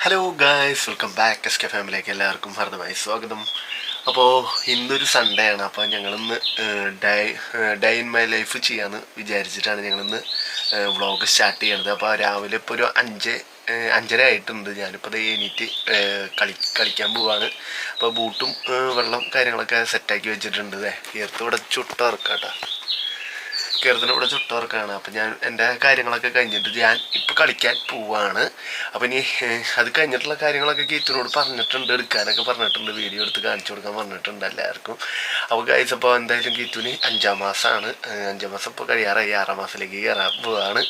Hello guys, welcome back S K ഫാമിലിയിലേക്ക് എല്ലാവർക്കും ഹാർദമായി സ്വാഗതം. അപ്പോൾ ഇന്നൊരു സൺഡേ ആണ്. അപ്പോൾ ഞങ്ങളിന്ന് ഡേ ഇൻ മൈ ലൈഫ് ചെയ്യാമെന്ന് വിചാരിച്ചിട്ടാണ് ഞങ്ങളിന്ന് വ്ളോഗ് സ്റ്റാർട്ട് ചെയ്യണത്. അപ്പോൾ രാവിലെ ഇപ്പോൾ ഒരു 5:30 ആയിട്ടുണ്ട്. ഞാനിപ്പോൾ അത് എണീറ്റ് കളിക്കാൻ പോവാണ്. അപ്പോൾ ബൂട്ടും വെള്ളം കാര്യങ്ങളൊക്കെ സെറ്റാക്കി വെച്ചിട്ടുണ്ട്. ഇവിടെ ചുട്ടവർക്കാട്ടോ, കേരളത്തിനിവിടെ ചുട്ടവർക്കാണ്. അപ്പം ഞാൻ എൻ്റെ കാര്യങ്ങളൊക്കെ കഴിഞ്ഞിട്ട് ഞാൻ ഇപ്പോൾ കളിക്കാൻ പോവാണ്. അപ്പം ഇനി അത് കഴിഞ്ഞിട്ടുള്ള കാര്യങ്ങളൊക്കെ ഗീത്തിനോട് പറഞ്ഞിട്ടുണ്ട്, എടുക്കാനൊക്കെ പറഞ്ഞിട്ടുണ്ട്, വീഡിയോ എടുത്ത് കാണിച്ചു കൊടുക്കാൻ പറഞ്ഞിട്ടുണ്ട് എല്ലാവർക്കും. അപ്പോൾ ഗൈസ്, അപ്പോൾ എന്തായാലും ഗീത്തുവിന് 5-ാം മാസമാണ്. 5-ാം മാസം ഇപ്പോൾ കഴിയാറായി, 6-ാം മാസത്തിലേക്ക് കയറാൻ പോവാണ്.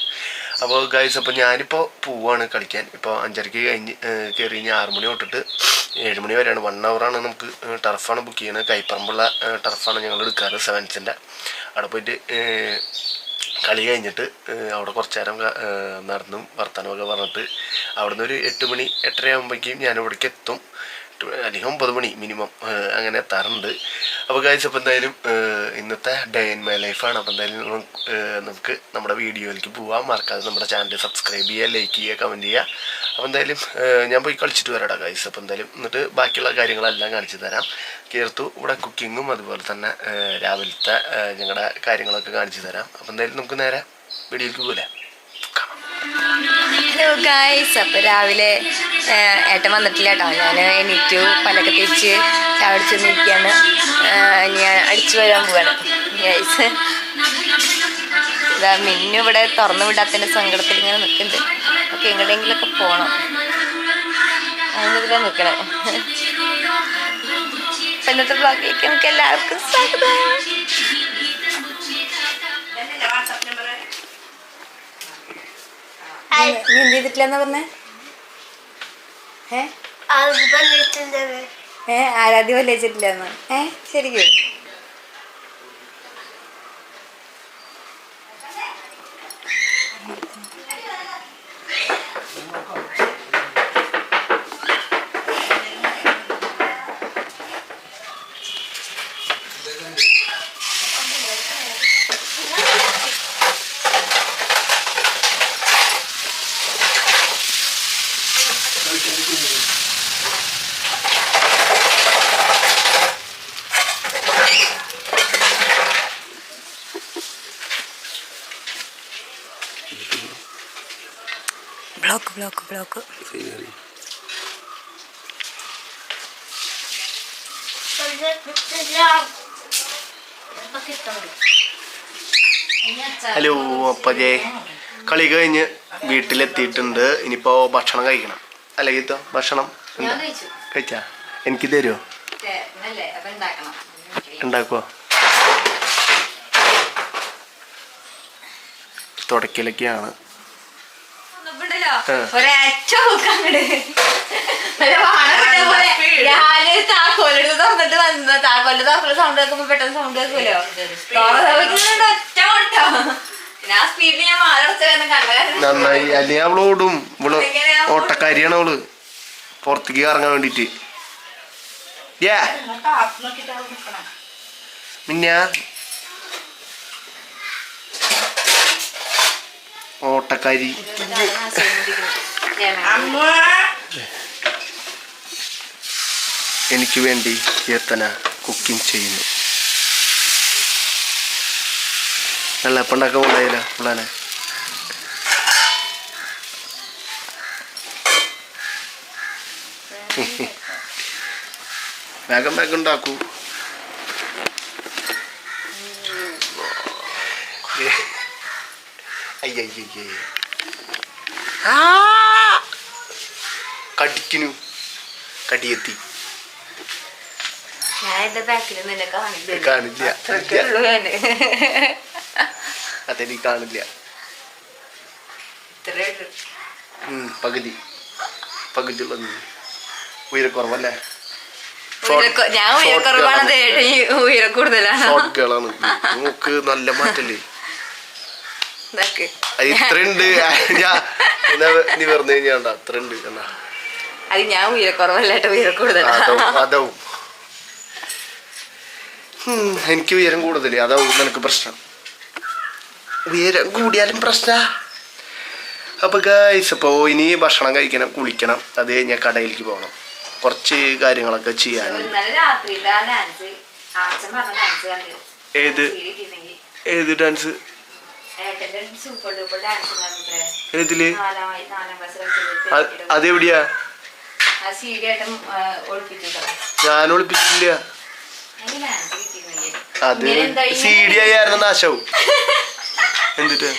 അപ്പോൾ ഗൈസ്, അപ്പോൾ ഞാനിപ്പോൾ പോവാണ് കളിക്കാൻ. ഇപ്പോൾ 5:30 കയറി 6 മണി തൊട്ടിട്ട് 7 മണി വരെയാണ്. 1 ഹവറാണ് നമുക്ക് ടർഫാണ് ബുക്ക് ചെയ്യുന്നത്. കൈപ്പറമ്പുള്ള ടർഫാണ് ഞങ്ങൾ എടുക്കാറ്, 7ൻ്റെ. അവിടെ പോയിട്ട് കളി കഴിഞ്ഞിട്ട് അവിടെ കുറച്ച് നേരം നടന്നും വർത്തമാനമൊക്കെ പറഞ്ഞിട്ട് അവിടെ നിന്ന് ഒരു 8 മണി 8:30 ആകുമ്പോഴേക്കും ഞാനിവിടേക്ക് എത്തും. അല്ലെങ്കിൽ 9 മണി മിനിമം അങ്ങനെ എത്താറുണ്ട്. അപ്പോൾ ഗൈസ്, അപ്പോൾ എന്തായാലും ഇന്നത്തെ ഡേ ഇൻ മൈ ലൈഫാണ്. അപ്പോൾ എന്തായാലും നമുക്ക് നമ്മുടെ വീഡിയോയിലേക്ക് പോവാം. മറക്കാതെ നമ്മുടെ ചാനൽ സബ്സ്ക്രൈബ് ചെയ്യുക, ലൈക്ക് ചെയ്യുക, കമൻറ്റ് ചെയ്യുക. അപ്പോൾ എന്തായാലും ഞാൻ പോയി കളിച്ചിട്ട് വരാടാ ഗൈസ്. അപ്പോൾ എന്തായാലും എന്നിട്ട് ബാക്കിയുള്ള കാര്യങ്ങളെല്ലാം കാണിച്ചു തരാം. കീർത്തു ഇവിടെ കുക്കിങ്ങും അതുപോലെ തന്നെ രാവിലത്തെ ഞങ്ങളുടെ കാര്യങ്ങളൊക്കെ കാണിച്ചു തരാം. അപ്പോൾ എന്തായാലും നമുക്ക് നേരെ വീഡിയോയിലേക്ക് പോകില്ലേ. ഹലോ ഗായ്സ്, അപ്പോൾ രാവിലെ ഏട്ടൻ വന്നിട്ടില്ല കേട്ടോ. ഞാൻ എണീറ്റു, പല്ലൊക്കെ തേച്ച് ചാടിച്ചൊന്നിരിക്കുകയാണ്. ഞാൻ അടിച്ചു വരാൻ പോവാണ് ഗായ്സ്. ഇതാ മിന്നു ഇവിടെ തുറന്നു വിടാത്തതിൻ്റെ സങ്കടത്തിൽ ഇങ്ങനെ നിൽക്കുന്നുണ്ട്. ഒക്കെ എങ്ങടെയെങ്കിലൊക്കെ പോകണം, അതിനെതിരെ നിൽക്കണേ. അപ്പം ഇന്നത്തെ ബ്ലോഗിലേക്ക് നമുക്ക് എല്ലാവർക്കും സ്വാഗതം. നീ എന്ത് ചെയ്തിട്ടില്ലെന്നാ പറഞ്ഞേ? ആരാധ്യ വല്ലിച്ചിട്ടില്ലെന്ന്? ശരിക്കും ബ്ലോക്ക് ഹലോ. അപ്പോൾ കളി കഴിഞ്ഞ് വീട്ടിലെത്തിയിട്ടുണ്ട്. ഇനിയിപ്പോൾ ഭക്ഷണം കഴിക്കണം. അല്ല ഗീത്തോ, ഭക്ഷണം കഴിച്ചാ? എനിക്ക് തരുമോ? ഉണ്ടാക്കുമോ? തുടക്കലൊക്കെയാണ്. താക്കോലെടുത്ത് തുറന്നിട്ട് വന്ന താക്കോലിന്റെ തുറക്കുന്ന സൗണ്ട് കേൾക്കുമ്പോ പെട്ടെന്ന് സൗണ്ട് കേൾക്കുമല്ലോ. നന്നായി. അല്ലെങ്കിൽ അവളോടും, ഇവള് ഓട്ടക്കാരിയാണ്. അവള് പുറത്തേക്ക് ഇറങ്ങാൻ വേണ്ടിട്ട്. പിന്നെ ഓട്ടക്കാരി. എനിക്ക് വേണ്ടി കീർത്തന കുക്കിംഗ് ചെയ്യുന്നു. വെള്ളപ്പണ്ടാക്കാൻ ഉണ്ടായില്ല പിള്ളേനെ. വേഗം ഉണ്ടാക്കൂ. അയ്യയ്യേ, കടിക്കുന്നു. കടിയെത്തി. കാണില്ല, അതെനിക്ക് കാണില്ല. പകുതിയുള്ളത് ഉയരക്കുറവല്ലേ? ഞാൻ ഉയരക്കുറവാണ്, ഉയരം കൂടുതലാണ്. ഷോർട്ട് ഗേളാണ്. നമുക്ക് നല്ല മാറ്റല്ലേ? ഇത്രയുണ്ട്. നീ പറഞ്ഞു കഴിഞ്ഞാണ്ട അത്രയുണ്ട് എന്നാ. അത് ഞാൻ ഉയരക്കുറവല്ലേട്ടോ, ഉയരം കൂടുതലാണ്. അതാവും. എനിക്ക് ഉയരം കൂടുതൽ, അതാവും നിനക്ക് പ്രശ്നം. ഉയരം കൂടിയാലും പ്രശ്ന. അപ്പോൾ ഗൈസ് ഇപ്പോൾ ഇനി ഭക്ഷണം കഴിക്കണം, കുളിക്കണം, അത് കഴിഞ്ഞാൽ കടയിലേക്ക് പോകണം, കുറച്ച് കാര്യങ്ങളൊക്കെ ചെയ്യാനുണ്ട്. ഏത് ഡാൻസ്? ഏതില്? അതെവിടെയാ? ഞാൻ ഒളിപ്പിച്ചിട്ടില്ല. അത് CD ആയിരുന്നു നാശവും. എന്നിട്ട്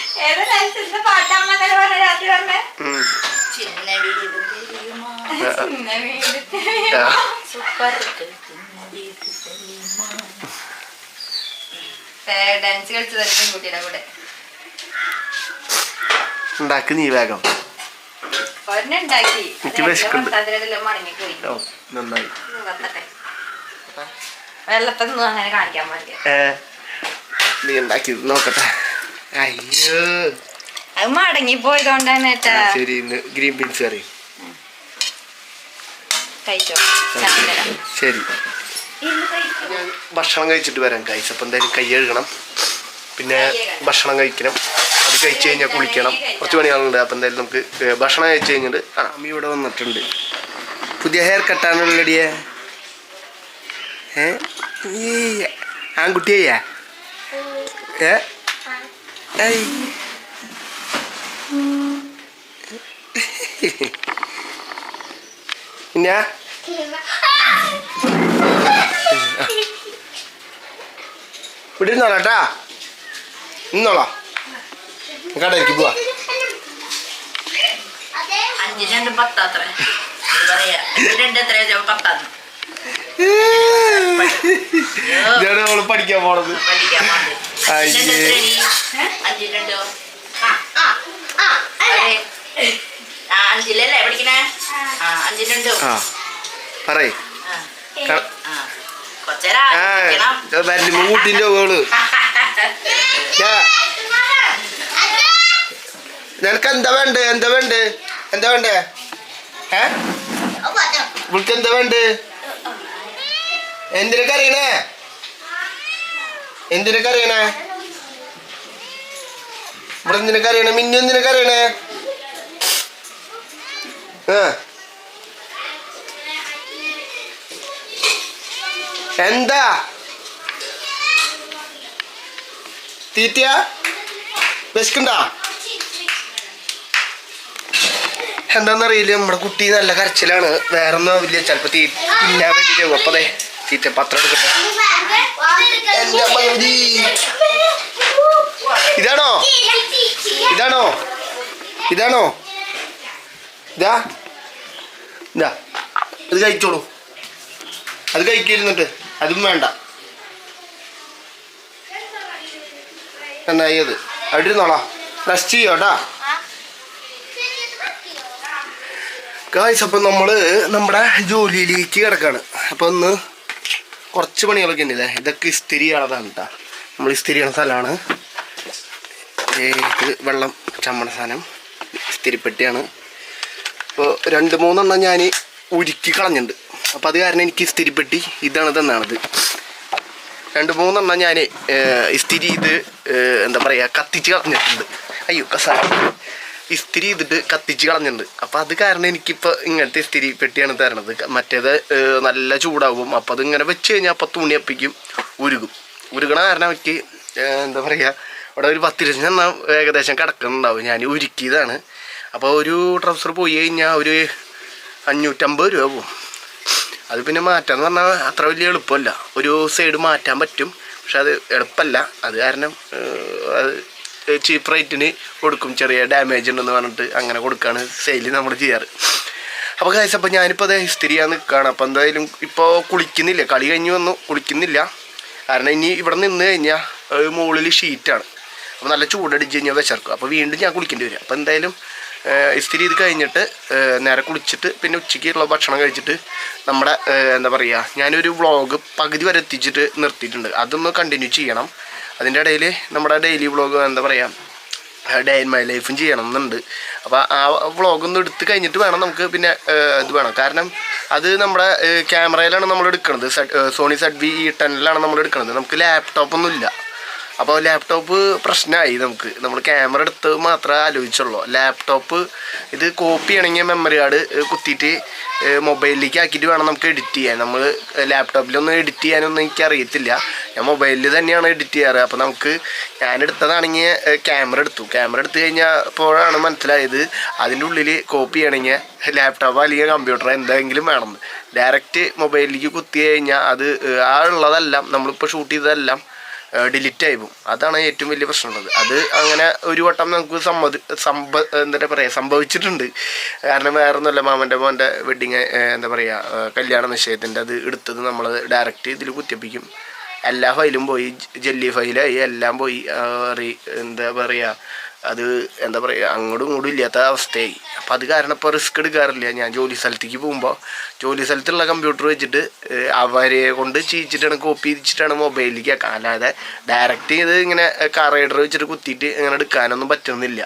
ഉണ്ടാക്കി നീ വേഗം. എനിക്ക് വിശക്കുണ്ട്. നന്നായി. വെള്ളത്തൊന്നും അങ്ങനെ കാണിക്കാൻ പാടില്ല. നീ ഉണ്ടാക്കി നോക്കട്ടെ. അയ്യോ അത് മടങ്ങി പോയതുകൊണ്ടാണ്. ശരി, ഇന്ന് ഗ്രീൻ ബീൻസ് കറി കഴിച്ചോ. ശരി, ഞാൻ ഭക്ഷണം കഴിച്ചിട്ട് വരാം ഗൈസ്. അപ്പം എന്തായാലും കൈ കഴുകണം, പിന്നെ ഭക്ഷണം കഴിക്കണം, അത് കഴിച്ച് കഴിഞ്ഞാൽ കുളിക്കണം, കുറച്ച് പണികളുണ്ട്. അപ്പം എന്തായാലും നമുക്ക് ഭക്ഷണം കഴിച്ച് കഴിഞ്ഞിട്ട് അമ്മ ഇവിടെ വന്നിട്ടുണ്ട്. പുതിയ ഹെയർ കട്ടാണുള്ളടിയെ. ആൺകുട്ടിയാ? പിന്നെ ഇവിടെ ഇരുന്നോളാട്ടാ, ഇന്നോളാം, കടയിലേക്ക് പോവാ. 5 2 10 ഇതാണ് അവള് പഠിക്കാൻ പോണത്. പറയ്. കൂട്ടിന്റെ ഓള് നിനക്ക് എന്താ വേണ്ടേ? എന്താ വേണ്ടേ? എന്താ വേണ്ടേ? ഇവൾക്ക് എന്താ വേണ്ടേ? എന്തിനൊക്കെ അറിയണേ? എന്തിനൊക്കെ അറിയണേ? ഇവിടെ എന്തിനൊക്കെ അറിയണേ? മിന്നു എന്തിനൊക്കെ അറിയണേ? എന്താ തീറ്റയാ? വിശക്കണ്ടാ? എന്താന്നറിയില്ല, നമ്മുടെ കുട്ടി നല്ല കരച്ചിലാണ്. വേറൊന്നും ആവില്ല, ചിലപ്പോ തിന്നാൻ വേണ്ടിട്ടാവും. അപ്പൊ അതെ തീറ്റ പത്രം എടുക്കട്ടെ. ഇതാണോ? ഇതാണോ? ഇതാണോ? ഇതാ ഇതാ, അത് കഴിച്ചോളൂ. അത് കഴിക്കിരുന്നിട്ട് അതും വേണ്ട. നന്നായി. അത് അവിടെ ഇരുന്നോളാം, റെസ്റ്റ് ചെയ്യോട്ടാ ഗായ്സ്. അപ്പം നമ്മൾ നമ്മുടെ ജോലിയിലേക്ക് കിടക്കാണ്. അപ്പം ഒന്ന് കുറച്ച് പണികളൊക്കെ ഉണ്ടല്ലേ. ഇതൊക്കെ ഇസ്തിരി ചെയ്യണതാണ് കേട്ടോ. നമ്മൾ ഇസ്തിരി ചെയ്യണ സ്ഥലമാണ്. ഇത് വെള്ളം ചമ്മണ സാധനം ഇസ്തിരിപ്പെട്ടിയാണ്. ഇപ്പോൾ 2-3 എണ്ണം ഞാൻ ഉരുക്കി കളഞ്ഞിട്ടുണ്ട്. അപ്പോൾ അത് കാരണം എനിക്ക് ഇസ്തിരിപ്പെട്ടി ഇതാണ് തന്നാണത്. 2-3 എണ്ണം ഞാൻ ഇസ്തിരി ചെയ്ത് എന്താ പറയുക കത്തിച്ച് കളഞ്ഞിട്ടുണ്ട്. അയ്യോ കസാര ഇസ്തിരി ചെയ്തിട്ട് കത്തിച്ച് കളഞ്ഞിട്ടുണ്ട്. അപ്പോൾ അത് കാരണം എനിക്കിപ്പോൾ ഇങ്ങനത്തെ ഇസ്തിരി പെട്ടിയാണ് തരണത്. മറ്റേത് നല്ല ചൂടാവും. അപ്പോൾ അതിങ്ങനെ വെച്ച് കഴിഞ്ഞാൽ അപ്പോൾ തുണിയപ്പിക്കും ഉരുകണ കാരണം എനിക്ക് എന്താ പറയുക അവിടെ ഒരു 10 എണ്ണം ഏകദേശം കിടക്കുന്നുണ്ടാവും. ഞാൻ ഉരുക്കിയതാണ്. അപ്പോൾ ഒരു ട്രൗസർ പോയി കഴിഞ്ഞാൽ ഒരു 550 രൂപ പോകും. അത് പിന്നെ മാറ്റാന്ന് പറഞ്ഞാൽ അത്ര വലിയ എളുപ്പമല്ല. ഒരു സൈഡ് മാറ്റാൻ പറ്റും, പക്ഷെ അത് എളുപ്പമല്ല. അത് കാരണം ചീപ്പ് റേറ്റിന് കൊടുക്കും. ചെറിയ ഡാമേജ് ഉണ്ടെന്ന് പറഞ്ഞിട്ട് അങ്ങനെ കൊടുക്കുകയാണ് സെയിൽ നമ്മൾ ചെയ്യാറ്. അപ്പോൾ ഗൈസ്, അപ്പോൾ ഞാനിപ്പോൾ അത് ഇസ്തിരി ചെയ്യാൻ നിൽക്കുകയാണ്. അപ്പോൾ എന്തായാലും ഇപ്പോൾ കുളിക്കുന്നില്ല, കളി കഴിഞ്ഞ് വന്നു കുളിക്കുന്നില്ല. കാരണം ഇനി ഇവിടെ നിന്ന് കഴിഞ്ഞാൽ മുകളിൽ ഷീറ്റാണ്. അപ്പോൾ നല്ല ചൂടടിച്ച് കഴിഞ്ഞാൽ വിശർക്കും. അപ്പോൾ വീണ്ടും ഞാൻ കുളിക്കേണ്ടി വരും. അപ്പോൾ എന്തായാലും ഇസ്തിരി ഇത് കഴിഞ്ഞിട്ട് നേരെ കുളിച്ചിട്ട് പിന്നെ ഉച്ചയ്ക്കുള്ള ഭക്ഷണം കഴിച്ചിട്ട് നമ്മുടെ എന്താ പറയുക ഞാനൊരു വ്ളോഗ് പകുതി വരെ എത്തിച്ചിട്ട് നിർത്തിയിട്ടുണ്ട്. അതൊന്ന് കണ്ടിന്യൂ ചെയ്യണം. അതിൻ്റെ ഇടയിൽ നമ്മുടെ ഡെയിലി വ്ളോഗ് എന്താ പറയുക ഡേ ഇൻ മൈ ലൈഫും ചെയ്യണം എന്നുണ്ട്. അപ്പോൾ ആ വ്ളോഗൊന്നും എടുത്ത് കഴിഞ്ഞിട്ട് വേണം നമുക്ക് പിന്നെ ഇത് വേണം. കാരണം അത് നമ്മുടെ ക്യാമറയിലാണ് നമ്മൾ എടുക്കുന്നത്. സോണി ZV-E10 നമ്മൾ എടുക്കുന്നത്. നമുക്ക് ലാപ്ടോപ്പൊന്നും ഇല്ല. അപ്പോൾ ലാപ്ടോപ്പ് പ്രശ്നമായി. നമ്മൾ ക്യാമറ എടുത്ത് മാത്രമേ ആലോചിച്ചുള്ളൂ. ലാപ്ടോപ്പ് ഇത് കോപ്പി ചെയ്യണമെങ്കിൽ മെമ്മറി കാർഡ് കുത്തിയിട്ട് മൊബൈലിലേക്ക് ആക്കിയിട്ട് വേണം നമുക്ക് എഡിറ്റ് ചെയ്യാൻ. നമ്മൾ ലാപ്ടോപ്പിലൊന്നും എഡിറ്റ് ചെയ്യാനൊന്നും എനിക്ക് അറിയത്തില്ല. ഞാൻ മൊബൈലിൽ തന്നെയാണ് എഡിറ്റ് ചെയ്യാറ്. അപ്പോൾ ഞാൻ എടുത്തതാണെങ്കിൽ ക്യാമറ എടുത്തു കഴിഞ്ഞപ്പോഴാണ് മനസ്സിലായത് അതിൻ്റെ ഉള്ളിൽ കോപ്പി ചെയ്യണമെങ്കിൽ ലാപ്ടോപ്പ് അല്ലെങ്കിൽ കമ്പ്യൂട്ടർ എന്തെങ്കിലും വേണമെന്ന്. ഡയറക്റ്റ് മൊബൈലിലേക്ക് കുത്തി കഴിഞ്ഞാൽ അത് ഉള്ളതെല്ലാം നമ്മളിപ്പോൾ ഷൂട്ട് ചെയ്തതെല്ലാം ഡിലീറ്റ് ആയി പോകും. അതാണ് ഏറ്റവും വലിയ പ്രശ്നമുള്ളത്. അത് അങ്ങനെ ഒരു വട്ടം നമുക്ക് എന്താ പറയുക സംഭവിച്ചിട്ടുണ്ട്. കാരണം വേറെ ഒന്നുമല്ല, മാമൻ്റെ മോൻ്റെ വെഡിങ് എന്താ പറയുക കല്യാണ നിശ്ചയത്തിൻ്റെ അത് എടുത്തത് നമ്മൾ ഡയറക്റ്റ് ഇതിൽ കുത്തിപ്പിക്കും. എല്ലാ ഫയലും പോയി, ജെല്ലി ഫയലായി, എല്ലാം പോയി. എന്താ പറയുക അത് എന്താ പറയുക അങ്ങോട്ടും ഇങ്ങോട്ടും ഇല്ലാത്ത അവസ്ഥയായി. അപ്പം അത് കാരണം ഇപ്പോൾ റിസ്ക് എടുക്കാറില്ല. ഞാൻ ജോലി സ്ഥലത്തേക്ക് പോകുമ്പോൾ ജോലി സ്ഥലത്തുള്ള കമ്പ്യൂട്ടർ വെച്ചിട്ട് അവരെ കൊണ്ട് ചെയ്യിച്ചിട്ടാണ് കോപ്പി ചെയ്തിട്ടാണ് മൊബൈലിലേക്ക് ആക്കാൻ. അല്ലാതെ ഡയറക്റ്റ് ഇത് ഇങ്ങനെ കാർ റൈഡർ വെച്ചിട്ട് കുത്തിയിട്ട് ഇങ്ങനെ എടുക്കാനൊന്നും പറ്റുന്നില്ല.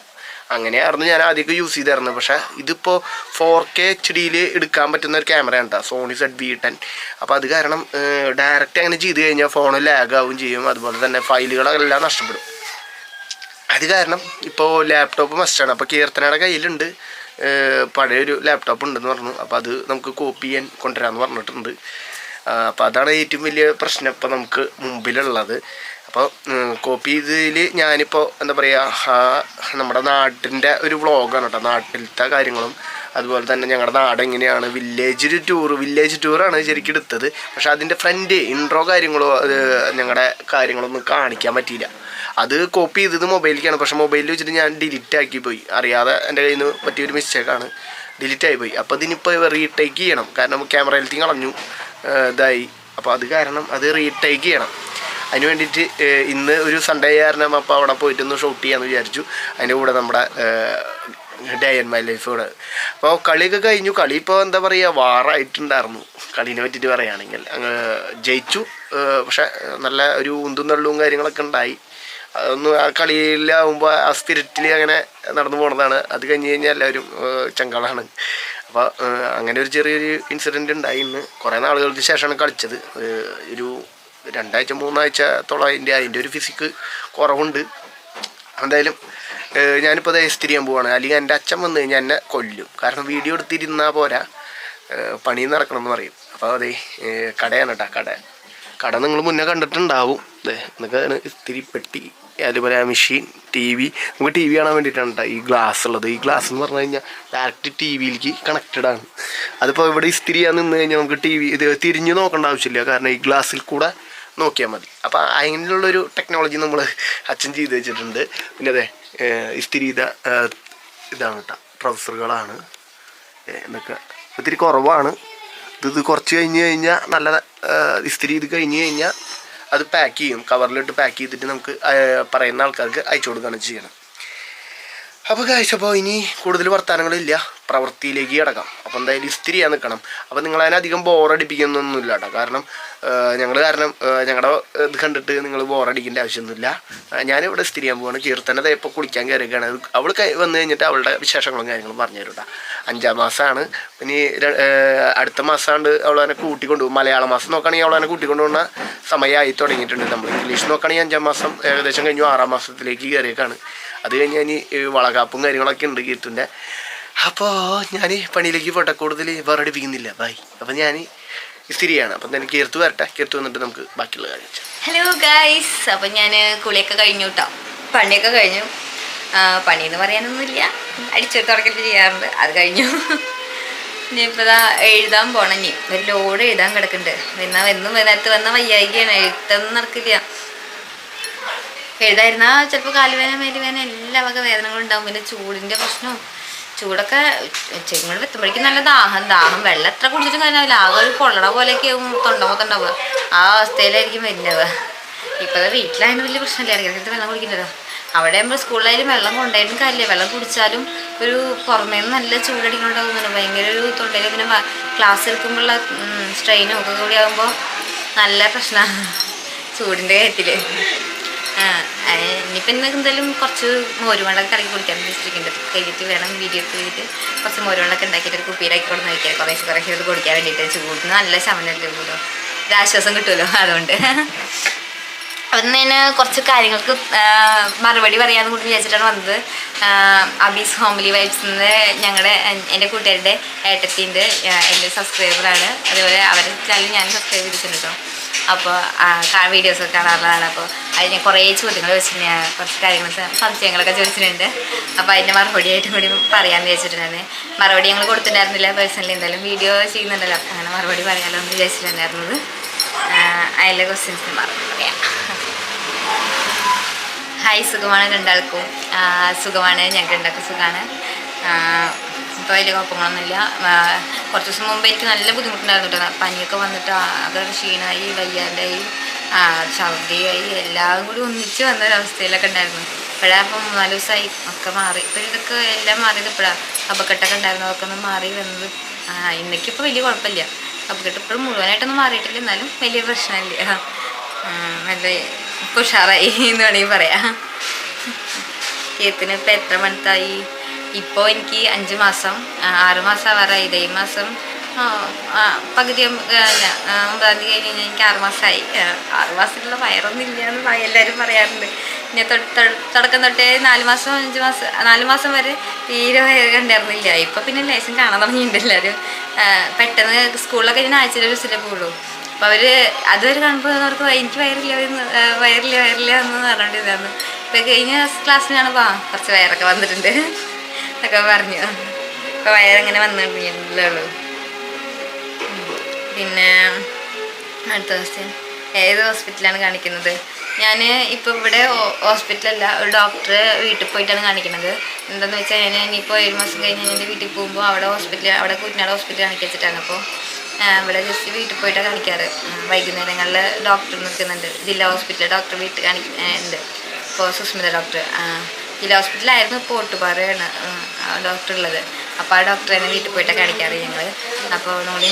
അങ്ങനെയായിരുന്നു ഞാൻ ആദ്യമൊക്കെ യൂസ് ചെയ്തായിരുന്നു. പക്ഷേ ഇതിപ്പോൾ 4K HD എടുക്കാൻ പറ്റുന്ന ഒരു ക്യാമറയാണ് കേട്ടോ, സോണി ZV-10. അപ്പോൾ അത് കാരണം ഡയറക്റ്റ് അങ്ങനെ ചെയ്ത് കഴിഞ്ഞാൽ ഫോൺ ലാഗാവും ചെയ്യും. അതുപോലെ തന്നെ ഫയലുകളെല്ലാം നഷ്ടപ്പെടും. അത് കാരണം ഇപ്പോൾ ലാപ്ടോപ്പ് മസ്റ്റാണ്. അപ്പോൾ കീർത്തനയുടെ കയ്യിലുണ്ട് പഴയൊരു ലാപ്ടോപ്പ് ഉണ്ടെന്ന് പറഞ്ഞു. അപ്പോൾ അത് നമുക്ക് കോപ്പി ചെയ്യാൻ കൊണ്ടുവരാമെന്ന് പറഞ്ഞിട്ടുണ്ട്. അപ്പോൾ അതാണ് ഏറ്റവും വലിയ പ്രശ്നം ഇപ്പോൾ നമുക്ക് മുമ്പിലുള്ളത്. അപ്പോൾ കോപ്പി ചെയ്തതിൽ ഞാനിപ്പോൾ എന്താ പറയുക നമ്മുടെ നാട്ടിൻ്റെ ഒരു വ്ളോഗാണ് കേട്ടോ, നാട്ടിലത്തെ കാര്യങ്ങളും അതുപോലെ തന്നെ ഞങ്ങളുടെ നാട് എങ്ങനെയാണ് വില്ലേജ് ടൂറാണ് ശരിക്കും എടുത്തത്. പക്ഷെ അതിൻ്റെ ഫ്രണ്ട് ഇൻട്രോ കാര്യങ്ങളോ ഞങ്ങളുടെ കാര്യങ്ങളൊന്നും കാണിക്കാൻ പറ്റിയില്ല. അത് കോപ്പി ചെയ്തത് മൊബൈലിലേക്കാണ്. പക്ഷെ മൊബൈലിൽ വെച്ചിട്ട് ഞാൻ ഡിലീറ്റ് ആക്കി പോയി, അറിയാതെ എൻ്റെ കയ്യിൽ നിന്ന് പറ്റിയൊരു മിസ്റ്റേക്കാണ്, ഡിലീറ്റ് ആയിപ്പോയി. അപ്പോൾ ഇതിനിപ്പോൾ റീടേക്ക് ചെയ്യണം. കാരണം ക്യാമറയിലത്തി കളഞ്ഞു ഇതായി. അപ്പോൾ അത് കാരണം അത് റീടേക്ക് ചെയ്യണം. അതിന് വേണ്ടിയിട്ട് ഇന്ന് ഒരു സൺഡേ കാരണം അപ്പോൾ അവിടെ പോയിട്ടൊന്ന് ഷൂട്ട് ചെയ്യാമെന്ന് വിചാരിച്ചു. അതിൻ്റെ കൂടെ നമ്മുടെ ഡേ ഇൻ മൈ ലൈഫ് കൂടെ. അപ്പോൾ കളിയൊക്കെ കഴിഞ്ഞു. കളി ഇപ്പോൾ എന്താ പറയുക വാറായിട്ടുണ്ടായിരുന്നു. കളീനെ പറ്റിയിട്ട് പറയുകയാണെങ്കിൽ ജയിച്ചു. പക്ഷെ നല്ല ഒരു ഉന്തും തള്ളും കാര്യങ്ങളൊക്കെ ഉണ്ടായി. അതൊന്നും ആ കളിയിലാവുമ്പോൾ ആ സ്പിരിറ്റിൽ അങ്ങനെ നടന്നു പോകുന്നതാണ്. അത് കഴിഞ്ഞ് കഴിഞ്ഞാൽ എല്ലാവരും ചങ്കളാണ്. അപ്പോൾ അങ്ങനെ ഒരു ചെറിയൊരു ഇൻസിഡൻറ്റ് ഉണ്ടായി. ഇന്ന് കുറേ നാളുകൾക്ക് ശേഷമാണ് കളിച്ചത്. ഒരു 2 ആഴ്ച 3 ആഴ്ചത്തോളം അതിൻ്റെ ഒരു ഫിസിക്ക് കുറവുണ്ട്. എന്തായാലും ഞാനിപ്പോൾ അത് ഇസ്തിരി ചെയ്യാൻ പോവാണ്. അല്ലെങ്കിൽ എൻ്റെ അച്ഛൻ വന്നു കഴിഞ്ഞാൽ എന്നെ കൊല്ലും. കാരണം വീഡിയോ എടുത്തിരുന്നാൽ പോരാ, പണി നടക്കണം എന്ന് പറയും. അപ്പോൾ അതേ കടയാണ് കേട്ടോ. കട നിങ്ങൾ മുന്നേ കണ്ടിട്ടുണ്ടാവും. എന്നൊക്കെയാണ് ഇസ്തിരി പെട്ടി, അതുപോലെ മെഷീൻ, TV. നമുക്ക് TV കാണാൻ വേണ്ടിയിട്ടാണ് കേട്ടോ ഈ ഗ്ലാസ് ഉള്ളത്. ഈ ഗ്ലാസ് എന്ന് പറഞ്ഞു കഴിഞ്ഞാൽ ഡയറക്റ്റ് TVയിലേക്ക് കണക്റ്റഡ് ആണ്. അതിപ്പോൾ ഇവിടെ ഇസ്തിരി ചെയ്യാൻ നിന്ന് കഴിഞ്ഞാൽ നമുക്ക് ഇത് തിരിഞ്ഞ് നോക്കേണ്ട ആവശ്യമില്ല. കാരണം ഈ ഗ്ലാസ്സിൽ കൂടെ നോക്കിയാൽ മതി. അപ്പോൾ അതിനുള്ളൊരു ടെക്നോളജി നമ്മൾ അച്ഛൻ ചെയ്ത് വെച്ചിട്ടുണ്ട്. പിന്നെ അതെ ഇസ്തിരി ഇതാണ് കേട്ടോ, പ്രൊഫസറുകളാണ് എന്നൊക്കെ ഒത്തിരി കുറവാണ്. ഇത് കുറച്ച് കഴിഞ്ഞ് കഴിഞ്ഞാൽ നല്ല ഇസ്തിരി ഇത് കഴിഞ്ഞ് കഴിഞ്ഞാൽ അത് പാക്ക് ചെയ്യും, കവറിലിട്ട് പാക്ക് ചെയ്തിട്ട് നമുക്ക് പറയുന്ന ആൾക്കാർക്ക് അയച്ചു കൊടുക്കുകയാണ് ചെയ്യണം. അപ്പോൾ അപ്പോൾ ഇനി കൂടുതൽ വർത്തമാനങ്ങളില്ല, പ്രവൃത്തിയിലേക്ക് കിടക്കാം. അപ്പോൾ എന്തായാലും ഇസ്തിരി ചെയ്യാൻ നിൽക്കണം. അപ്പോൾ നിങ്ങളതിനധികം ബോറടിപ്പിക്കുന്നൊന്നുമില്ല കേട്ടോ. കാരണം ഞങ്ങളുടെ ഇത് കണ്ടിട്ട് നിങ്ങൾ ബോറടിക്കേണ്ട ആവശ്യമൊന്നുമില്ല. ഞാനിവിടെ ഇസ്തിരി ചെയ്യാൻ പോവാണ്. കീർത്തനത ഇപ്പോൾ കുളിക്കാൻ കയറിയൊക്കെയാണ്. അവൾ വന്നു കഴിഞ്ഞിട്ട് അവളുടെ വിശേഷങ്ങളും കാര്യങ്ങളും പറഞ്ഞു തരും കേട്ടോ. 5-ാം മാസമാണ്. ഇനി അടുത്ത മാസമാണ്ട് അവളെ കൂട്ടിക്കൊണ്ടുപോകും. മലയാള മാസം നോക്കുകയാണെങ്കിൽ അവളെ കൂട്ടിക്കൊണ്ടുപോകുന്ന സമയമായി തുടങ്ങിയിട്ടുണ്ട്. നമ്മൾ ഇംഗ്ലീഷ് നോക്കുകയാണെങ്കിൽ 5-ാം മാസം ഏകദേശം കഴിഞ്ഞു, 6-ാം മാസത്തിലേക്ക് കയറിയേക്കാണ്. അത് കഴിഞ്ഞ് ഇനി വളകാപ്പും കാര്യങ്ങളൊക്കെ ഉണ്ട് കീർത്തിൻ്റെ. അപ്പോൾ ഞാൻ പണിയിലേക്ക് പോട്ടെ, കൂടുതൽ ബോറടിപ്പിക്കുന്നില്ല. ബൈ. അപ്പം ഞാൻ ഇസ്തിരിയാണ്. അപ്പം എന്തായാലും കീർത്ത് വരട്ടെ. കീർത്ത് വന്നിട്ട് നമുക്ക് ബാക്കിയുള്ള കാര്യം. ഹലോ ഗൈസ്, അപ്പം ഞാൻ കുളിയൊക്കെ കഴിഞ്ഞു കേട്ടോ. പണിയൊക്കെ കഴിഞ്ഞു. പണിയെന്ന് പറയാനൊന്നുമില്ല, അടിച്ചു തുടക്കൽ ചെയ്യാറുണ്ട്. അത് കഴിഞ്ഞു. ഇനിയിപ്പോൾ ഇതാ എഴുതാൻ പോകണം. ഇനി ഒരു ലോഡ് എഴുതാൻ കിടക്കുന്നുണ്ട്. എന്നും നേരത്തെ വന്ന വയ്യായികയാണ്, എഴുത്തൊന്നും നടക്കില്ല. എഴുതായിരുന്നാൽ ചിലപ്പോൾ കാലുവേന മേലുവേന എല്ലാ വക വേദനകളും ഉണ്ടാവും. പിന്നെ ചൂടിൻ്റെ പ്രശ്നവും, ചൂടൊക്കെ ചെങ്ങോട് എത്തുമ്പോഴേക്കും നല്ല ദാഹം വെള്ളം എത്ര കുടിച്ചിട്ടും കാര്യമില്ല. ആകെ ഒരു കൊള്ളട പോലെയൊക്കെ ആവും തൊണ്ടമൊത്തുണ്ടാവുക. ആ അവസ്ഥയിലായിരിക്കും വരുന്നത്. ഇപ്പോൾ വീട്ടിലായതിന് വലിയ പ്രശ്നമില്ല, ഇടയ്ക്കിടയ്ക്ക് വെള്ളം കുടിക്കുന്നതോ. അവിടെ ആകുമ്പോൾ സ്കൂളിലായാലും വെള്ളം കൊണ്ടായിട്ടും കാര്യമില്ല. വെള്ളം കുടിച്ചാലും ഒരു പുറമേ നിന്ന് നല്ല ചൂടടിക്കുന്നുണ്ടാകുന്നുണ്ട്. ഭയങ്കര ഒരു തൊണ്ടയിൽ. പിന്നെ ക്ലാസ് എടുക്കുമ്പോഴുള്ള സ്ട്രെയിനും ഒക്കെ കൂടി ആകുമ്പോൾ നല്ല പ്രശ്നമാണ് ചൂടിൻ്റെ കാര്യത്തിൽ. ഇനിയിപ്പോൾ ഇന്ന് എന്തായാലും കുറച്ച് മോരുവെള്ളമൊക്കെ കലക്കി കുടിക്കാൻ വെച്ചിരിക്കുന്നുണ്ട്. കഴിഞ്ഞിട്ട് വേണം വീഡിയോ ഒക്കെ ചെയ്തിട്ട് കുറച്ച് മോരുവെള്ളമൊക്കെ ഉണ്ടാക്കിയിട്ട് ഒരു കുപ്പിയിലാക്കി കൊണ്ട് നോക്കിയാൽ കുറേശ്ശെ ഇത് കുടിക്കാൻ വേണ്ടിയിട്ട്. ചൂടിന് നല്ല ശമനമല്ലേ, ഒരു ആശ്വാസം കിട്ടുമല്ലോ. അതുകൊണ്ട് അപ്പം ഞാൻ കുറച്ച് കാര്യങ്ങൾക്ക് മറുപടി പറയാമെന്ന് കൂടി വിചാരിച്ചിട്ടാണ് വന്നത്. അബീസ് ഹോംലി വൈബ്സ് നിന്ന് എൻ്റെ കൂട്ടുകാരുടെ ഏട്ടത്തിൻ്റെ എൻ്റെ സബ്സ്ക്രൈബറാണ്. അതുപോലെ അവരുടെ ചാനൽ ഞാൻ സബ്സ്ക്രൈബ് ചെയ്തിട്ടുണ്ട് കേട്ടോ. അപ്പോൾ വീഡിയോസൊക്കെ കാണാറുള്ളതാണ്. അപ്പോൾ അതിന് കുറേ ചോദ്യങ്ങൾ വെച്ചിട്ടുണ്ട്, കുറച്ച് കാര്യങ്ങൾ സംശയങ്ങളൊക്കെ ചോദിച്ചിട്ടുണ്ട്. അപ്പോൾ അതിൻ്റെ മറുപടിയായിട്ടും കൂടി പറയാമെന്ന് വിചാരിച്ചിട്ടുണ്ടായിരുന്നു. മറുപടി ഞങ്ങൾ കൊടുത്തിട്ടുണ്ടായിരുന്നില്ല പേഴ്സണലി, എന്തായാലും വീഡിയോ ചെയ്യുന്നുണ്ടല്ലോ, അങ്ങനെ മറുപടി പറയാമല്ലോ എന്ന് വിചാരിച്ചിട്ടുണ്ടായിരുന്നത്. അതിലെ ക്വസ്റ്റ്യൻസിന് മറുപടി പറയാം. ഹായ്, സുഖമാണ് രണ്ടാൾക്കും? സുഖമാണ്, ഞങ്ങൾക്ക് രണ്ടാൾക്കും സുഖമാണ്. ഇപ്പോൾ വലിയ കുഴപ്പങ്ങളൊന്നുമില്ല. കുറച്ച് ദിവസം മുമ്പ് എനിക്ക് നല്ല ബുദ്ധിമുട്ടുണ്ടായിരുന്നു കേട്ടോ. പനിയൊക്കെ വന്നിട്ട് ആകെ ക്ഷീണമായി, വയ്യാണ്ടായി, ഛർദിയായി, എല്ലാം കൂടി ഒന്നിച്ച് വന്നൊരവസ്ഥയിലൊക്കെ ഉണ്ടായിരുന്നു. ഇപ്പോഴാണ് ഇപ്പം 4 ദിവസമായി ഒക്കെ മാറി. ഇപ്പോൾ ഇതൊക്കെ എല്ലാം മാറിയത് ഇപ്പോഴാണ്. കഫക്കെട്ടൊക്കെ ഉണ്ടായിരുന്നു, അതൊക്കെ ഒന്ന് മാറി വന്നത്. ഇന്നേക്കിപ്പോൾ വലിയ കുഴപ്പമില്ല. കഫക്കെട്ട് ഇപ്പോഴും മുഴുവനായിട്ടൊന്നും മാറിയിട്ടില്ല, എന്നാലും വലിയ പ്രശ്നമില്ല. നല്ല ഉഷാറായി എന്ന് വേണമെങ്കിൽ പറയാം. കേത്തിന് ഇപ്പം എത്ര മന്തായി? ഇപ്പോൾ എനിക്ക് 5 മാസം, 6 മാസം ആവാറായി. ഈ മാസം പകുതി 9-ാം തീയതി കഴിഞ്ഞ് കഴിഞ്ഞാൽ എനിക്ക് 6 മാസമായി. 6 മാസത്തിലുള്ള വയറൊന്നും ഇല്ല എന്ന് എല്ലാവരും പറയാറുണ്ട്. പിന്നെ തുടക്കം തൊട്ടേ 4 മാസം 5 മാസം 4 മാസം വരെ തീരെ വയറ് കണ്ടായിരുന്നില്ല. ഇപ്പം പിന്നെ ലേശം കാണാൻ തുടങ്ങിയിട്ടുണ്ട് എല്ലാവരും. പെട്ടെന്ന് സ്കൂളിലൊക്കെ ഞാൻ ആഴ്ചയിൽ ഒരു ദിവസമേ പോകുള്ളൂ. അപ്പോൾ അവർ അതുവരെ കാണുമ്പോൾ അവർക്ക് എനിക്ക് വയറില്ല എന്ന് പറഞ്ഞിട്ടുണ്ടായിരുന്നു. ഇപ്പോൾ കഴിഞ്ഞ ക്ലാസ്സിനാണ് കുറച്ച് വയറൊക്കെ വന്നിട്ടുണ്ട് എന്നൊക്കെ പറഞ്ഞു. ഇപ്പോൾ വയറങ്ങനെ വന്നിട്ടുള്ളൂ. പിന്നെ അടുത്ത ക്വസ്റ്റ്യൻ, ഏത് ഹോസ്പിറ്റലാണ് കാണിക്കുന്നത്? ഞാൻ ഇപ്പോൾ ഇവിടെ ഹോസ്പിറ്റലല്ല, ഒരു ഡോക്ടറെ വീട്ടിൽ പോയിട്ടാണ് കാണിക്കുന്നത്. എന്താണെന്ന് വെച്ചാൽ ഞാൻ ഇനിയിപ്പോൾ 7 മാസം കഴിഞ്ഞ് എൻ്റെ വീട്ടിൽ പോകുമ്പോൾ അവിടെ കുഞ്ഞാട് ഹോസ്പിറ്റൽ കാണിച്ചിട്ടാണ്. അപ്പോൾ ഇവിടെ ജസ്റ്റ് വീട്ടിൽ പോയിട്ടാണ് കാണിക്കാറ്. വൈകുന്നേരങ്ങളിൽ ഡോക്ടർ നിൽക്കുന്നുണ്ട്, ജില്ലാ ഹോസ്പിറ്റലിൽ ഡോക്ടർ വീട്ടിൽ കാണിക്കുന്നുണ്ട്. ഇപ്പോൾ സുസ്മിത ഡോക്ടർ ജില്ലാ ഹോസ്പിറ്റലായിരുന്നു, ഇപ്പോൾ ഓട്ടുപാറയാണ് ഡോക്ടർ ഉള്ളത്. അപ്പോൾ ആ ഡോക്ടറെ തന്നെ വീട്ടിൽ പോയിട്ടാണ് കാണിക്കാറ് ഞങ്ങൾ. അപ്പോൾ ഒന്നുകൂടി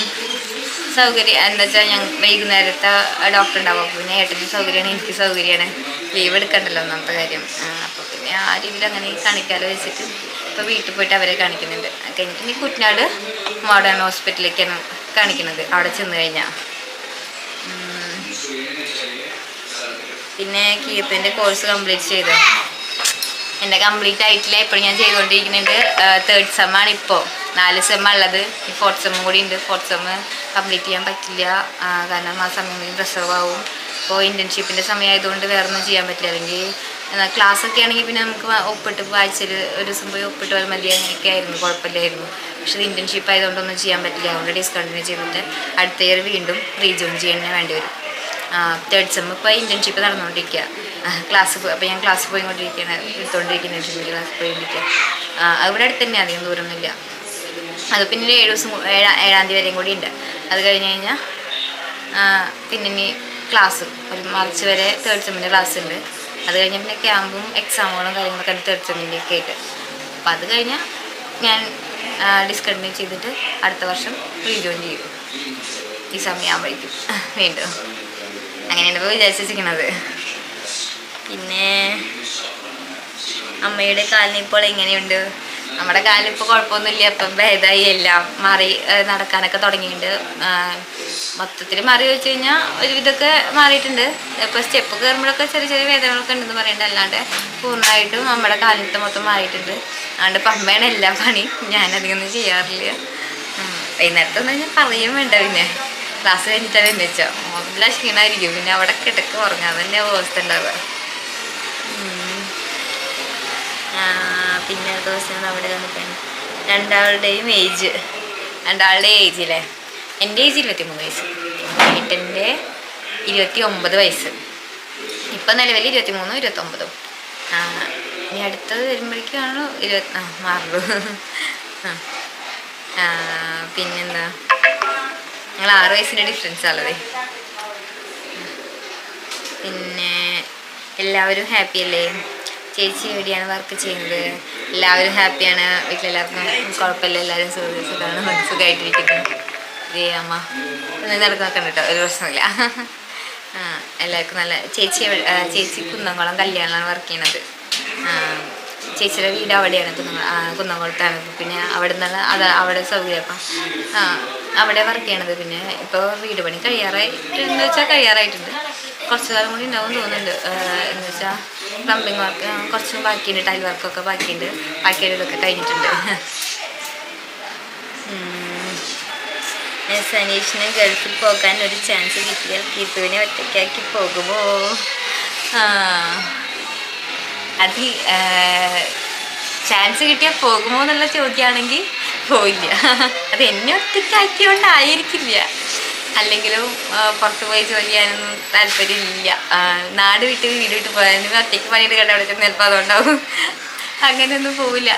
സൗകര്യം എന്താ വെച്ചാൽ വൈകുന്നേരത്തെ ഡോക്ടർ ഉണ്ടാവും. അപ്പോൾ പിന്നെ ഏട്ടൻ്റെ സൗകര്യമാണ്, എനിക്ക് സൗകര്യമാണ്, ലീവ് എടുക്കണ്ടല്ലോ ഒന്നാമത്തെ കാര്യം. അപ്പോൾ പിന്നെ ആ രീതിയിൽ അങ്ങനെ കാണിക്കാതെ വെച്ചിട്ട് ഇപ്പോൾ വീട്ടിൽ പോയിട്ട് അവരെ കാണിക്കുന്നുണ്ട്. കഴിഞ്ഞിട്ട് കുട്ടനാട് മോഡേൺ ഹോസ്പിറ്റലിലേക്കാണ് കാണിക്കുന്നത് അവിടെ ചെന്ന് കഴിഞ്ഞാൽ. പിന്നെ കീർത്തിൻ്റെ കോഴ്സ് കംപ്ലീറ്റ് ചെയ്തു. എൻ്റെ കംപ്ലീറ്റ് ആയിട്ടില്ല, ഇപ്പോഴും ഞാൻ ചെയ്തുകൊണ്ടിരിക്കുന്നുണ്ട്. 3rd സെമ്മാണ് ഇപ്പോൾ, 4 സെമ്മുള്ളത്. ഈ 4th സെമ്മും കൂടി ഉണ്ട്. 4th സെമ്മ് കംപ്ലീറ്റ് ചെയ്യാൻ പറ്റില്ല, കാരണം ആ സമയം പ്രസവം ആവും. ഇപ്പോൾ ഇൻറ്റേൺഷിപ്പിൻ്റെ സമയമായതുകൊണ്ട് വേറെ ഒന്നും ചെയ്യാൻ പറ്റില്ല. അല്ലെങ്കിൽ ക്ലാസ്സൊക്കെ ആണെങ്കിൽ പിന്നെ നമുക്ക് ഒപ്പിട്ട് ആഴ്ചയിൽ ഒരു ദിവസം പോയി ഒപ്പിട്ട് വരാൻ മതി, അങ്ങനെയൊക്കെ ആയിരുന്നു, കുഴപ്പമില്ലായിരുന്നു. പക്ഷേ ഇത് ഇൻറ്റേൺഷിപ്പ് ആയതുകൊണ്ടൊന്നും ചെയ്യാൻ പറ്റില്ല. അതുകൊണ്ട് ഡിസ്കണ്ടിന്യൂ ചെയ്തിട്ട് അടുത്ത ഇയർ വീണ്ടും റീജോയിൻ ചെയ്യാൻ വേണ്ടി വരും. 3rd സെമ്മ് ഇപ്പോൾ ഇൻറ്റേൺഷിപ്പ് നടന്നുകൊണ്ടിരിക്കുക. അപ്പോൾ ഞാൻ ക്ലാസ് പോയിക്കൊണ്ടിരിക്കുകയാണ്, എടുത്തുകൊണ്ടിരിക്കുന്ന ഇൻറ്റേൺഷിപ്പിൻ്റെ ക്ലാസ് പോയിക്കൊണ്ടിരിക്കുക. അവിടെ അടുത്ത് തന്നെ, അധികം ദൂരമൊന്നുമില്ല. അത് പിന്നെ 7-ാം തീയതി വരെയും കൂടി ഉണ്ട്. അത് കഴിഞ്ഞ് കഴിഞ്ഞാൽ പിന്നെ ഇനി ക്ലാസ് ഒരു മാർച്ച് വരെ 3rd സെമ്മിൻ്റെ ക്ലാസ് ഉണ്ട്. അത് കഴിഞ്ഞാൽ പിന്നെ ക്യാമ്പും എക്സാമുകളും കാര്യങ്ങളൊക്കെ 3rd സെമ്മിൻ്റെ ഒക്കെ ആയിട്ട്. അപ്പോൾ അത് കഴിഞ്ഞാൽ ഞാൻ ഡിസ്കണ്ടിന്യൂ ചെയ്തിട്ട് അടുത്ത വർഷം റീജോയിൻ ചെയ്യും ഈ സമയമാകുമ്പോഴേക്കും വീണ്ടും. അങ്ങനെയാണ് ഇപ്പോൾ വിചാരിച്ച് വെച്ചിരിക്കുന്നത്. പിന്നെ അമ്മയുടെ കാലിന് ഇപ്പോൾ എങ്ങനെയുണ്ട്? നമ്മുടെ കാലിന് ഇപ്പോൾ കുഴപ്പമൊന്നുമില്ല, ഇപ്പം ഭേദമായി, എല്ലാം മാറി, നടക്കാനൊക്കെ തുടങ്ങിയിട്ടുണ്ട്. മൊത്തത്തിൽ മാറി വെച്ച് കഴിഞ്ഞാൽ ഒരുവിധമൊക്കെ മാറിയിട്ടുണ്ട്. ഇപ്പോൾ സ്റ്റെപ്പ് കയറുമ്പോഴൊക്കെ ചെറിയ ചെറിയ വേദനകളൊക്കെ ഉണ്ടെന്ന് പറയുന്നുണ്ട്, അല്ലാണ്ട് പൂർണ്ണമായിട്ടും നമ്മുടെ കാലിനത്തെ മൊത്തം മാറിയിട്ടുണ്ട്. അതുകൊണ്ട് ഇപ്പം അമ്മയാണ് എല്ലാ പണിയും, ഞാനധികമൊന്നും ചെയ്യാറില്ല. വൈകുന്നേരത്തെ ഒന്നും ഞാൻ പറയും വേണ്ട. പിന്നെ ക്ലാസ് കഴിഞ്ഞിട്ടാണ് എന്ന് വെച്ചാൽ നല്ല ക്ഷീണമായിരിക്കും, പിന്നെ അവിടെ കിടക്ക് ഉറങ്ങാൻ തന്നെ അവസ്ഥ ഉണ്ടാവുക. പിന്നെ ദിവസം അവിടെ വന്നിട്ട് രണ്ടാളുടെയും ഏജ് അല്ലേ? എൻ്റെ ഏജ് 23 വയസ്സ്, ഏട്ടൻ്റെ 29 വയസ്സ്. ഇപ്പം നിലവിൽ 23, 29. ഇനി അടുത്തത് വരുമ്പോഴേക്കാണോ മാറുള്ളൂ. പിന്നെന്താ, ഞങ്ങൾ 6 വയസ്സിൻ്റെ ഡിഫറൻസ് ഉള്ളത്. പിന്നെ എല്ലാവരും ഹാപ്പി അല്ലേ? ചേച്ചി എവിടെയാണ് വർക്ക് ചെയ്യുന്നത്? എല്ലാവരും ഹാപ്പിയാണ്, വീട്ടിലെല്ലാവർക്കും കുഴപ്പമില്ല, എല്ലാവരും സുഖമായിട്ടിരിക്കുന്നു. അമ്മ നടക്കുന്നൊക്കെ കേട്ടോ, ഒരു പ്രശ്നമില്ല. എല്ലാവർക്കും നല്ല. ചേച്ചി കുന്നംകുളം കല്യാണമാണ് വർക്ക് ചെയ്യണത്. ചേച്ചിയുടെ വീട് അവിടെയാണ്, കുന്നംകുളത്താണ്. പിന്നെ അവിടെ നിന്നാണ് അവിടെ സൗകര്യം, അപ്പം അവിടെ വർക്ക് ചെയ്യണത്. പിന്നെ ഇപ്പോൾ വീട് പണി കഴിയാറായിട്ടുണ്ട്. കുറച്ച് കാലം കൂടി ഉണ്ടാവും തോന്നുന്നുണ്ട്. എന്ന് വെച്ചാൽ പ്ലംബിങ് വർക്ക് കുറച്ചും ബാക്കിയുണ്ട്, ടൈൽ വർക്കൊക്കെ ബാക്കിയുണ്ട്, ബാക്കിയുള്ളതൊക്കെ കഴിഞ്ഞിട്ടുണ്ട്. സനീഷിന് ഗൾഫിൽ പോകാൻ ഒരു ചാൻസ് കിട്ടിയാൽ കീത്തുവിനെ ഒറ്റയ്ക്കാക്കി പോകുമോ? അത് ചാൻസ് കിട്ടിയാൽ പോകുമോ എന്നുള്ള ചോദ്യമാണെങ്കിൽ പോയില്ല. അത് എന്നെ ഒറ്റയ്ക്കാക്കിയോണ്ടായിരിക്കില്ല. അല്ലെങ്കിലും പുറത്ത് പോയി ജോലി ചെയ്യാനൊന്നും താല്പര്യമില്ല. നാട് വിട്ട് വീട് വിട്ട് പോയാലും ഒറ്റയ്ക്ക് പണിയിട്ട് കേട്ടോ അവിടെ ചിലപ്പോൾ അതുകൊണ്ടാവും. അങ്ങനെയൊന്നും പോവില്ല.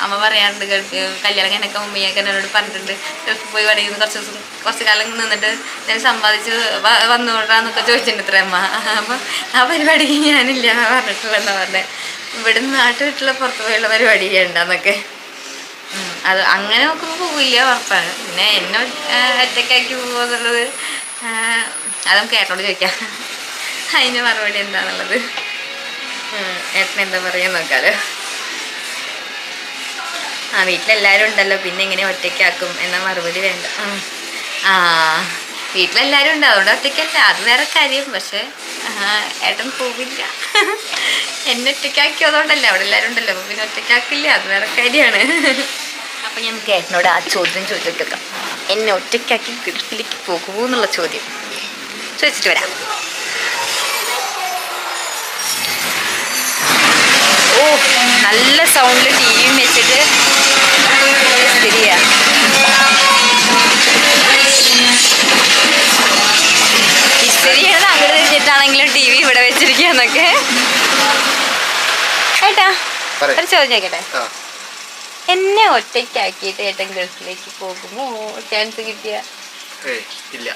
അമ്മ പറയാറുണ്ട്, കല്യാണം കഴിഞ്ഞൊക്കെ മുമ്പേയൊക്കെ എന്നോട് പറഞ്ഞിട്ടുണ്ട്, ഗൾഫിൽ പോയി പഠിക്കുന്ന കുറച്ച് കാലം നിന്നിട്ട് ഞാൻ സമ്പാദിച്ച് വന്നുകൊണ്ടാന്നൊക്കെ ചോദിച്ചിട്ടുണ്ട് ഇത്ര അമ്മ. അപ്പം ആ പരിപാടി ഞാനില്ല പറഞ്ഞിട്ടുള്ളതെന്നാ പറഞ്ഞത്. ഇവിടുന്ന് നാട്ടിൽ വീട്ടിലെ പുറത്ത് പോയുള്ള പരിപാടി ചെയ്യണ്ടെന്നൊക്കെ. അത് അങ്ങനെ നോക്കുമ്പോൾ പോവില്ല, ഉറപ്പാണ്. പിന്നെ എന്നെ ഒറ്റയ്ക്കാക്കി പോകുക എന്നുള്ളത് അത് നമുക്ക് ഏട്ടനോട് ചോദിക്കാം, അതിൻ്റെ മറുപടി എന്താണെന്നുള്ളത്. ഏട്ടൻ എന്താ പറയുക നോക്കാലോ. വീട്ടിലെല്ലാവരും ഉണ്ടല്ലോ, പിന്നെ എങ്ങനെ ഒറ്റയ്ക്കാക്കും എന്ന മറുപടി വേണ്ട. വീട്ടിലെല്ലാവരും ഉണ്ട്, അതുകൊണ്ട് ഒറ്റയ്ക്കല്ല, അത് വേറെ കാര്യം. പക്ഷെ ഏട്ടൻ പോവില്ല. എന്നെ ഒറ്റയ്ക്കാക്കി അതുകൊണ്ടല്ല, അവിടെ എല്ലാവരും ഉണ്ടല്ലോ, അപ്പോൾ പിന്നെ ഒറ്റയ്ക്കാക്കില്ല, അത് വേറെ കാര്യമാണ്. അപ്പം ഞങ്ങൾക്ക് ഏട്ടനോട് ആ ചോദ്യം ചോദിച്ചേക്കാം, എന്നെ ഒറ്റയ്ക്കാക്കി ഗൾഫിലേക്ക് പോകുമോ എന്നുള്ള ചോദ്യം ചോദിച്ചിട്ട് വരാം. ഓ, നല്ല സൗണ്ടിൽ ടി വിയും വെച്ചിട്ട് ശരിയാ. ഇസ്തിരിയാണ് അങ്ങോട്ട് തിരിച്ചിട്ടാണെങ്കിലും ടി വി ഇവിടെ വെച്ചിരിക്കാന്നൊക്കെ. ഏട്ടാ ഒരു ചോദ്യം ചോദിക്കട്ടെ, എന്നെ ഒറ്റയ്ക്കാക്കിയിട്ട് ഏട്ടൻ ഗൾഫിലേക്ക് പോകുമോ ചാൻസ് കിട്ടിയ? ഇല്ല.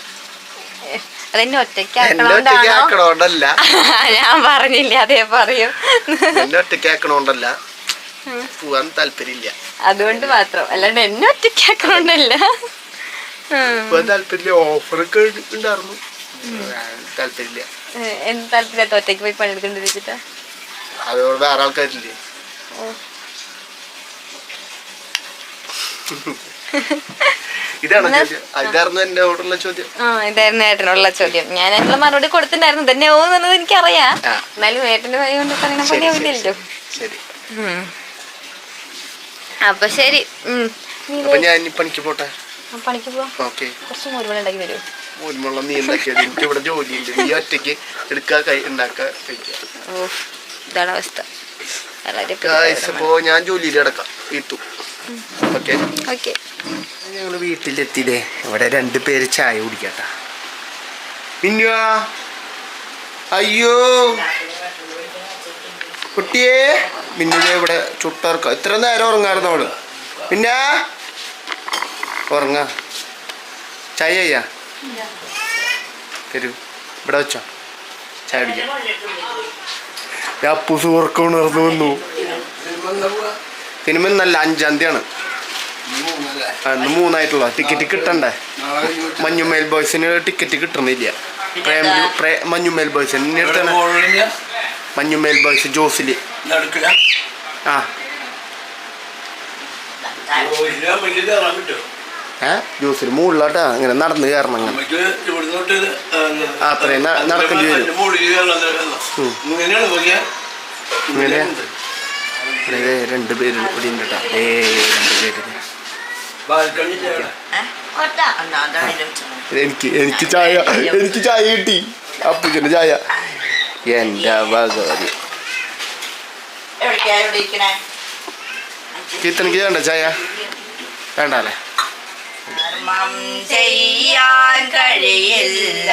അതെന്നെ ഒറ്റയ്ക്കാക്കണോണ്ടല്ല, ഞാൻ പറഞ്ഞില്ല അതേ പറയും. ഒറ്റയ്ക്കാക്കണോണ്ടല്ല, പോവാൻ താല്പര്യമില്ല, അതുകൊണ്ട് മാത്രം. അല്ലാണ്ട് എന്നെ ഒറ്റയ്ക്കാക്കണോണ്ടല്ല. താല്പര്യമില്ല. ഓഫറൊക്കെ ഉണ്ടായിരുന്നു, താല്പര്യമില്ല. എന്ത് താല്പര്യമില്ലാത്ത ഒറ്റയ്ക്ക് പോയി പണിയെടുക്കേണ്ടി വെച്ചിട്ടാ? അതോട് വേറെ ആൾക്കാരില്ലേ? ഇതായിരുന്നു ഏട്ടനോടുള്ള ചോദ്യം. ഞാൻ അതിനുള്ള മറുപടി കൊടുത്തിട്ടുണ്ടായിരുന്നു, തന്നെ ഓന്നുള്ളത് എനിക്കറിയാം. എന്നാലും ഏട്ടന്റെ കാര്യം കൊണ്ട് പറയണ പണിയാവില്ലല്ലോ. അപ്പൊ ശരി, പണിക്ക് പോട്ടെ. പണിക്ക് പോവാം. കുറച്ച് മോരുമണ ഉണ്ടാക്കി വരുമോ? മോരുമുള്ള നീ ഉണ്ടാക്കിയത്, എനിക്ക് ഇവിടെ ജോലിയുണ്ട്, നീ ഒറ്റയ്ക്ക് എടുക്കുക ഉണ്ടാക്കുക കഴിക്കുക. ഓ, ഇതാണ് അവസ്ഥ. ഇപ്പോ ഞാൻ ജോലിയിൽ കിടക്കാം, വീട്ടു. ഞങ്ങള് വീട്ടിലെത്തിയില്ലേ, ഇവിടെ 2 പേര് ചായ കുടിക്കട്ടാ. മിന്നുവാ, അയ്യോ കുട്ടിയെ, മിന്നുവിനെ ഇവിടെ ചുട്ടർക്ക. ഇത്ര നേരം ഉറങ്ങായിരുന്നു അവള്. പിന്നെ ഉറങ്ങ. ചായ ചെയ്യാ തരൂ, ഇവിടെ വെച്ചോ, ചായ കുടിക്കാം. അപ്പൂസ് ഉറക്കം ഉണർന്നു വന്നു. സിനിമ നല്ല 5-ാം തീയതിയാണ്, ഇന്ന് 3 ടിക്കറ്റ് കിട്ടണ്ടേ? മഞ്ഞുമേൽ ബോയ്സിന് ടിക്കറ്റ് കിട്ടണില്ല. മഞ്ഞുമേൽ ബോയ്സിന് അടുത്താണ്, മഞ്ഞുമേൽ ബോയ്സ് ജോസില്. ജോസില് മുകളിലോട്ടാ ഇങ്ങനെ നടന്ന് കയറണം. അത്രയും നടക്കേണ്ടി വരും. ഇങ്ങനെ 2 പേര് ഇവിടെ ഉണ്ട് കേട്ടോ. 2 പേര്. എനിക്ക് ചായ കിട്ടി, അപ്പൂച്ചന്റെ ചായ. എന്റെ ഭഗവതി, കീർത്തനക്ക് വേണ്ട ചായ? വേണ്ടല്ലേ? ചെയ്യാൻ കഴിയില്ല,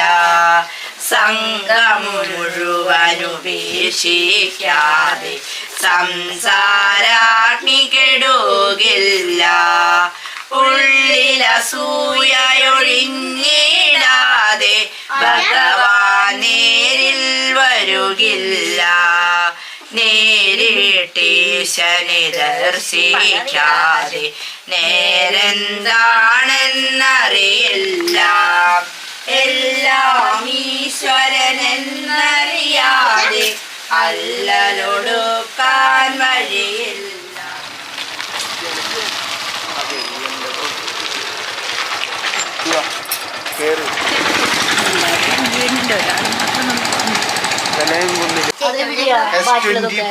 സംഘം മുഴുവനുപേക്ഷിക്കാതെ സംസാരാഗ്നി കെടുകില്ല, ഉള്ളിലസൂയൊഴിഞ്ഞിടാതെ ഭഗവാൻ നേരിൽ വരുകില്ല, നേരിട്ടീശനെ ദർശിക്കാതെ നേരെന്താണെന്നറിയില്ല, എല്ലാം ഈശ്വരനെന്നറിയാതെ അല്ലലൊടുക്കാൻ വഴിയില്ല. കേറ്. വീടുണ്ട് ഒരാൾ മാത്രം നമുക്ക്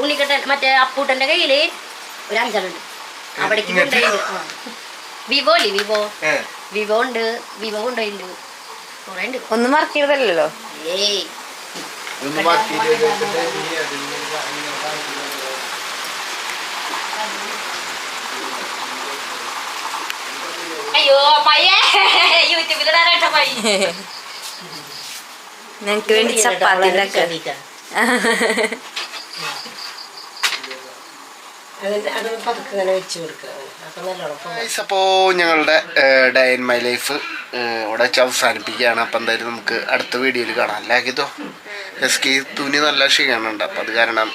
ഉണ്ണിക്കട്ടൻ മറ്റേ അപ്പൂട്ടന്റെ കയ്യില് ഒരു 5 അവിടേക്ക് കൊണ്ടുപോയി വിവോ ഉണ്ട് വിവോ കൊണ്ടുപോയിട്ടുണ്ട് കുറെ ഉണ്ട്. ഒന്നും വർക്ക് ചെയ്തല്ലോ. ഏയ് അയ്യോ പയ്യേ യൂട്യൂബിൽ പയ്യ ഞങ്ങക്ക് വേണ്ടി ചപ്പാത്തി ഉണ്ടാക്കാൻ. അപ്പോൾ ഞങ്ങളുടെ ഡേ ഇൻ മൈ ലൈഫ് ഇവിടെ വെച്ച് അവസാനിപ്പിക്കുകയാണ്. അപ്പം എന്തായാലും നമുക്ക് അടുത്ത വീഡിയോയിൽ കാണാം. അല്ലാക്കിതോ എസ്കി തുണി നല്ല ക്ഷീണമുണ്ട്, അപ്പം അത് കാരണം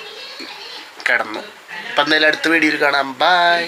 കിടന്നു. അപ്പം എന്തായാലും അടുത്ത വീഡിയോയിൽ കാണാം. ബൈ.